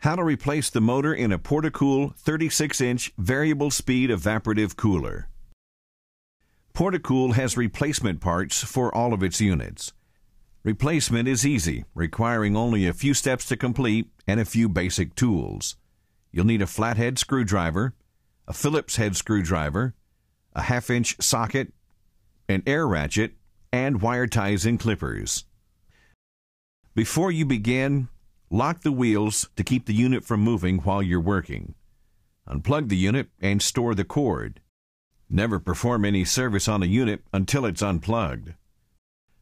How to replace the motor in a Portacool 36-inch variable speed evaporative cooler. Portacool has replacement parts for all of its units. Replacement is easy, requiring only a few steps to complete and a few basic tools. You'll need a flathead screwdriver, a Phillips head screwdriver, a 1/2-inch socket, an air ratchet, and wire ties and clippers. Before you begin, lock the wheels to keep the unit from moving while you're working. Unplug the unit and store the cord. Never perform any service on a unit until it's unplugged.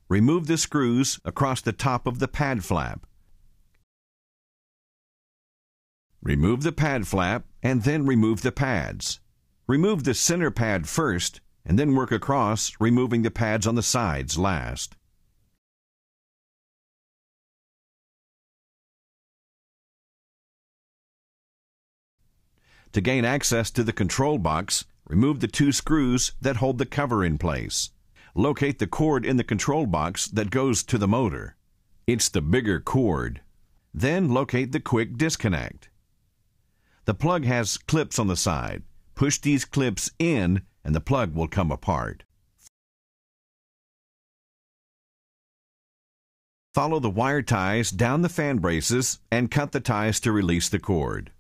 Remove the screws across the top of the pad flap. Remove the pad flap and then remove the pads. Remove the center pad first and then work across, removing the pads on the sides last. To gain access to the control box, remove the 2 screws that hold the cover in place. Locate the cord in the control box that goes to the motor. It's the bigger cord. Then locate the quick disconnect. The plug has clips on the side. Push these clips in and the plug will come apart. Follow the wire ties down the fan braces and cut the ties to release the cord.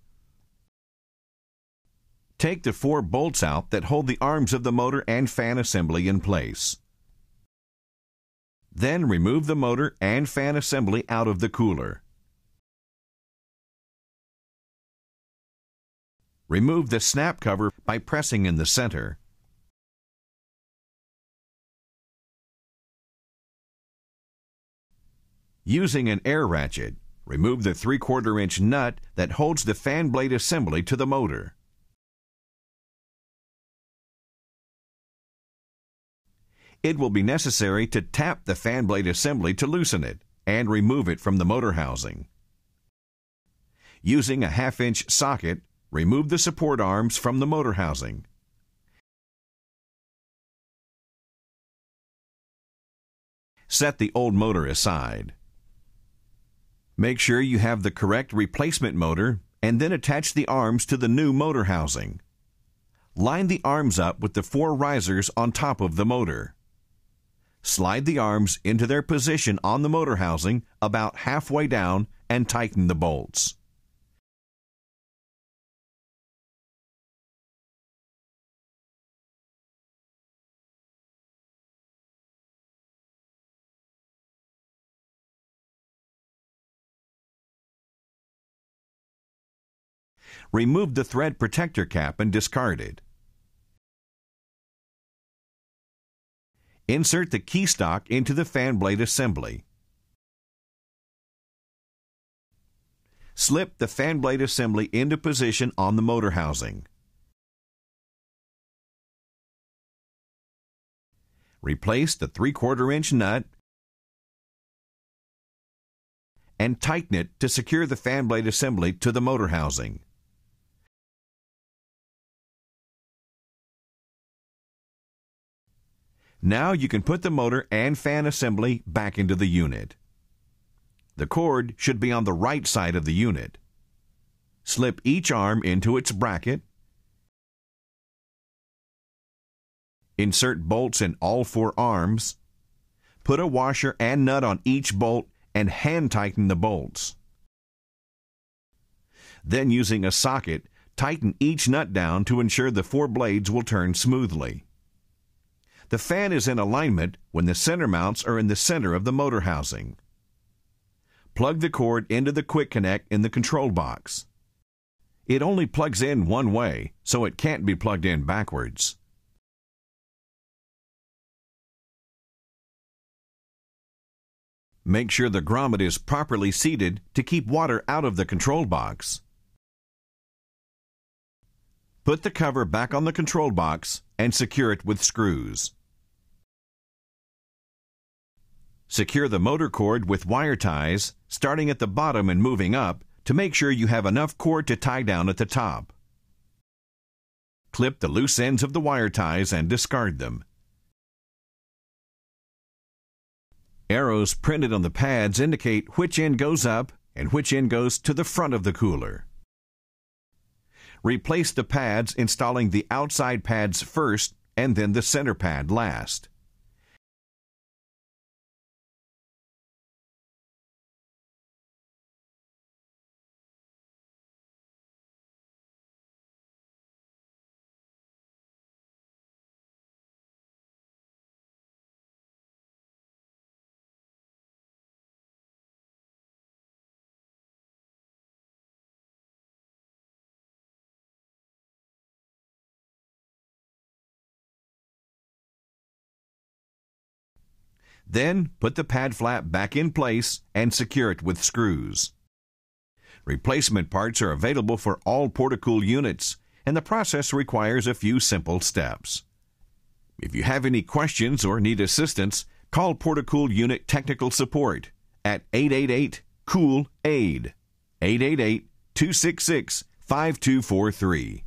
Take the 4 bolts out that hold the arms of the motor and fan assembly in place. Then remove the motor and fan assembly out of the cooler. Remove the snap cover by pressing in the center. Using an air ratchet, remove the 3/4-inch nut that holds the fan blade assembly to the motor. It will be necessary to tap the fan blade assembly to loosen it and remove it from the motor housing. Using a 1/2-inch socket, remove the support arms from the motor housing. Set the old motor aside. Make sure you have the correct replacement motor and then attach the arms to the new motor housing. Line the arms up with the 4 risers on top of the motor. Slide the arms into their position on the motor housing about halfway down and tighten the bolts. Remove the thread protector cap and discard it. Insert the key stock into the fan blade assembly. Slip the fan blade assembly into position on the motor housing. Replace the 3/4-inch nut and tighten it to secure the fan blade assembly to the motor housing. Now you can put the motor and fan assembly back into the unit. The cord should be on the right side of the unit. Slip each arm into its bracket. Insert bolts in all 4 arms. Put a washer and nut on each bolt and hand tighten the bolts. Then, using a socket, tighten each nut down to ensure the 4 blades will turn smoothly. The fan is in alignment when the center mounts are in the center of the motor housing. Plug the cord into the quick connect in the control box. It only plugs in one way, so it can't be plugged in backwards. Make sure the grommet is properly seated to keep water out of the control box. Put the cover back on the control box and secure it with screws. Secure the motor cord with wire ties, starting at the bottom and moving up, to make sure you have enough cord to tie down at the top. Clip the loose ends of the wire ties and discard them. Arrows printed on the pads indicate which end goes up and which end goes to the front of the cooler. Replace the pads, installing the outside pads first and then the center pad last. Then put the pad flap back in place and secure it with screws. Replacement parts are available for all Portacool units, and the process requires a few simple steps. If you have any questions or need assistance, call Portacool Unit Technical Support at 888-COOL-AID, 888-266-5243.